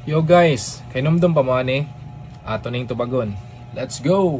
Yo guys, kay numdum pa mo ani. Ato ning tubagon. Let's go.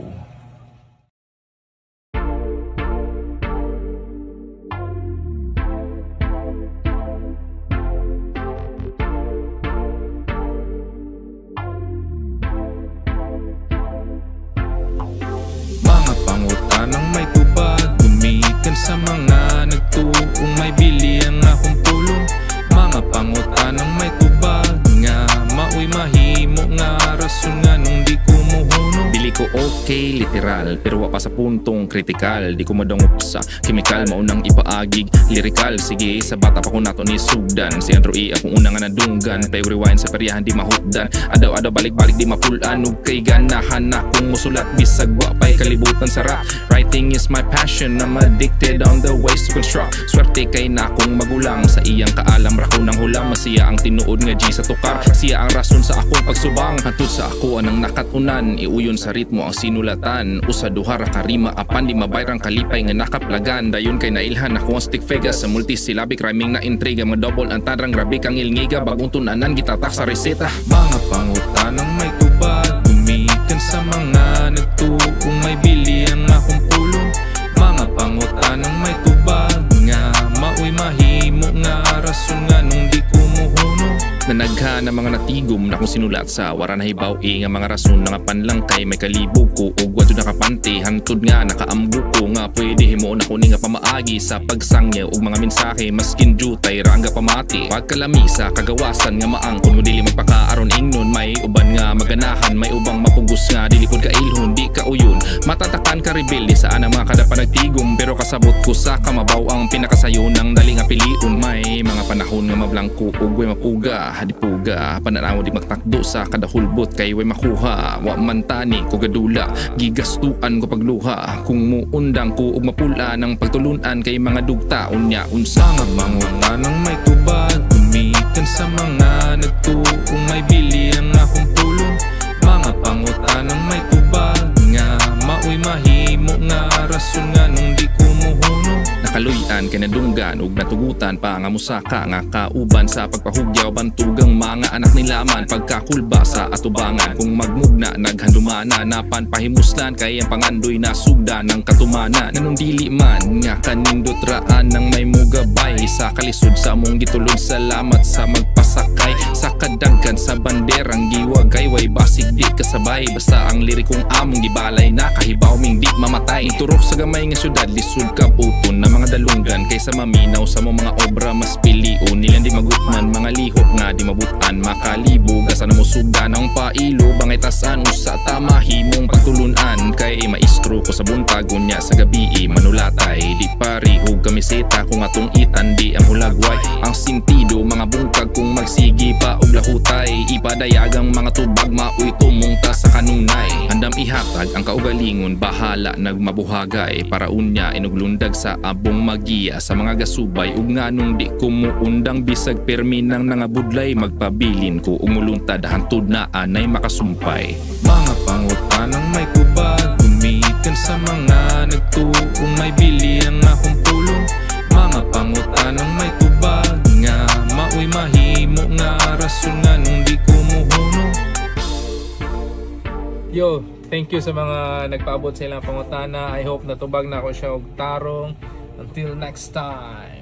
Mga pangutanang may tubag, gumikan sa mga nagtuong may bili ang akong pulong. Mga pangutanang may tubag nga maoy mahimo nga rason nga nung di ko muhunong. Dili ko okay literal pero wa pa sa puntong kritikal. Di ko madungop sa chemical, maunang ipaagig lyrical. Sige sa bata pa ko nato ni sugdan. Si Andrew E akong una nga nadunggan. Play rewind sa peryahan di mahutdan. Adaw-adaw balik-balik di mapulan. Ug kay ganahan akong musulat bisag wa pa'y kalibutan sa rap. Writing is my passion, I'm addicted on the ways to construct. Swerte kay na akong magulang sa iyang kaalam. Rako ng hulam, masiya ang tinuod nga G sa tukar. Siya ang rason sa akong pagsubang. Hatud sa ako anang nakatunan. Iuyon sa ritmo ang sinulatan. Usa duha ra ka rima apan di mabayrang kalipay nga nakaplagan. Dayon kay nailhan ako ang stick vegas sa multisyllabic rhyming na intriga. Mga double ang tadrang grabe kang ilngiga. Bagong tunanan gitatak sa reseta. Mga pangutanang may tubag, gumikan sa mga nagtuong may bili ang akong pulong. Mga pangutanang may tubag nga maoy mahimo nga rason nga nung di ko muhunong. Nanagha na mga natigom na kung sinulat sa wara na hibaw nga mga rason nga panlang kay may kalibog ko ug wadto nakapante hantod nga nakaambo ko nga pwede himuon ako ni nga pamaagi sa pagsangya ug mga mensahe maskin jutay rangga pamati pagkalami sa kagawasan nga maang kun dili magpakaaron ingnon may uban nga maganahan may ubang mapugos nga dili pud kailhon di ka uyon matatakan ka rebelde sa anang mga kada panagtigom pero kasabot ko sa kamabaw ang pinakasayon ng dali nga piliun may mga panahon nga mablangko ug way mapuga hadipuga pananaw di magtakdo sa kada hulbot kay way makuha wa man tani ko gadula gigastuan ko pagluha kung muundang ko ug mapula ng pagtulunan kay mga dugta unya unsa nga mangutan ng may tubag gumikan sa mga nagtuong may bili ang akong pulong. Mga pangutan ng may tubag nga maoy mahimo nga rason nga nung di ko muhunong. Nakaluyan kay nadunggan ug natugutan pa nga musaka nga kauban sa pagpahugyaw bantugang mga anak nilaman pagkakulba sa atubangan kung magmugna naghandumana napan pahimuslan kay ang pangandoy na sugda ng katumanan nanong dili man nga kanindot raan ng may mugabay sa kalisod sa among gitulod salamat sa magpasakay sa kadaggan sa banderang giwagay way basig di kasabay basta ang lirikong among gibalay nakahibaw ming di mamatay turok sa gamay nga syudad lisod ka uton na mga dalunggan kaysa maminaw sa mga obra mas piliun nilang di magutman mga lihok nga di mabutan makalibog asa na mo sugdan ang pailo bangay tasan usa tama himong pagtulunan kay maestro ko sa buntag unya sa gabi manulatay di parihog kamiseta kung atong itandi ang hulagway ang sintido mga bungkag kung magsigi pa og lahutay ipadayagang mga tubag maoy tumungta sa kanunay andam ihatag ang kaugalingon bahala nagmabuhagay para unya inuglundag sa abong magiya sa mga gasubay ug nganong di ko muundang bisag permi nang nangabudlay magpabilin ko umuluntad hantud na anay makasumpay. Mga pangutanang may tubag gumikan sa mga nagtuong may bili ang akong pulong. Mga pangutanang may tubag nga maoy mahimo nga rason nga nung di ko muhunong. Yo, thank you sa mga nagpaabot sa ilang pangutana. I hope natubag na ako siya og tarong. Until next time.